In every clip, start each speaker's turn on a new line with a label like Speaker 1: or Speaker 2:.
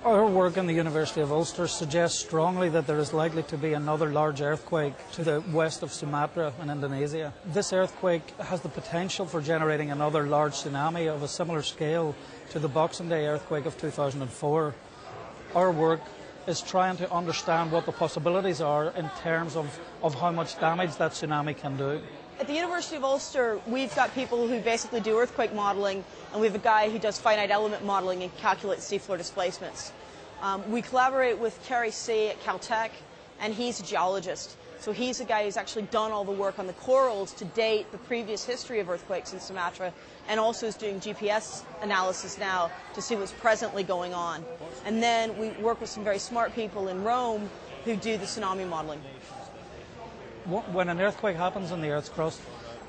Speaker 1: Our work in the University of Ulster suggests strongly that there is likely to be another large earthquake to the west of Sumatra in Indonesia. This earthquake has the potential for generating another large tsunami of a similar scale to the Boxing Day earthquake of 2004. Our work is trying to understand what the possibilities are in terms of how much damage that tsunami can do.
Speaker 2: At the University of Ulster, we've got people who basically do earthquake modeling, and we have a guy who does finite element modeling and calculates seafloor displacements. We collaborate with Kerry See at Caltech, and he's a geologist. So he's a guy who's actually done all the work on the corals to date the previous history of earthquakes in Sumatra, and also is doing GPS analysis now to see what's presently going on. And then we work with some very smart people in Rome who do the tsunami modeling.
Speaker 1: When an earthquake happens in the Earth's crust,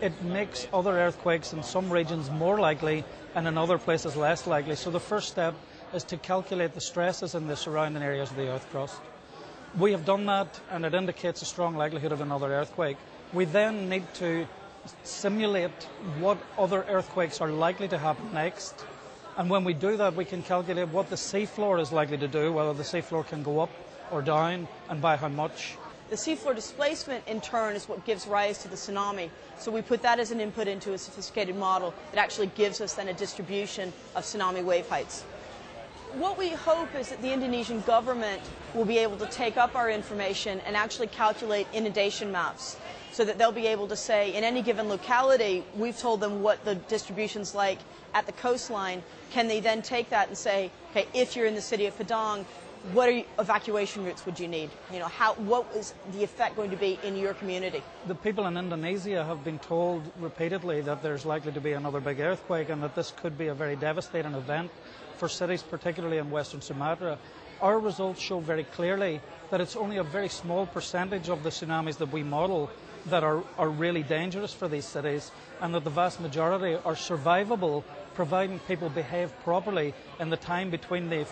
Speaker 1: it makes other earthquakes in some regions more likely and in other places less likely. So the first step is to calculate the stresses in the surrounding areas of the Earth crust. We have done that, and it indicates a strong likelihood of another earthquake. We then need to simulate what other earthquakes are likely to happen next. And when we do that, we can calculate what the seafloor is likely to do, whether the seafloor can go up or down, and by how much.
Speaker 2: The seafloor displacement, in turn, is what gives rise to the tsunami. So we put that as an input into a sophisticated model that actually gives us then a distribution of tsunami wave heights. What we hope is that the Indonesian government will be able to take up our information and actually calculate inundation maps, so that they'll be able to say, in any given locality, we've told them what the distribution's like at the coastline. Can they then take that and say, okay, if you're in the city of Padang, what evacuation routes would you need? What is the effect going to be in your community?
Speaker 1: The people in Indonesia have been told repeatedly that there's likely to be another big earthquake and that this could be a very devastating event for cities, particularly in Western Sumatra. Our results show very clearly that it's only a very small percentage of the tsunamis that we model that are really dangerous for these cities, and that the vast majority are survivable, providing people behave properly in the time between they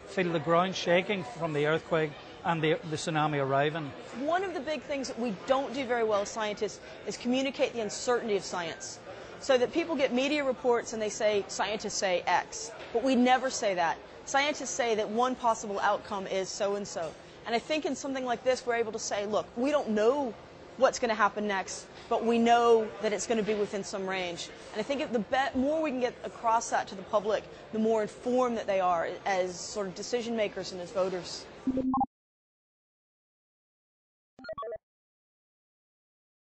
Speaker 1: feel the ground shaking from the earthquake and the tsunami arriving.
Speaker 2: One of the big things that we don't do very well as scientists is communicate the uncertainty of science. So that people get media reports and they say, scientists say X. But we never say that. Scientists say that one possible outcome is so-and-so. And I think in something like this, we're able to say, look, we don't know what's going to happen next, but we know that it's going to be within some range. And I think the more we can get across that to the public, the more informed that they are as sort of decision makers and as voters.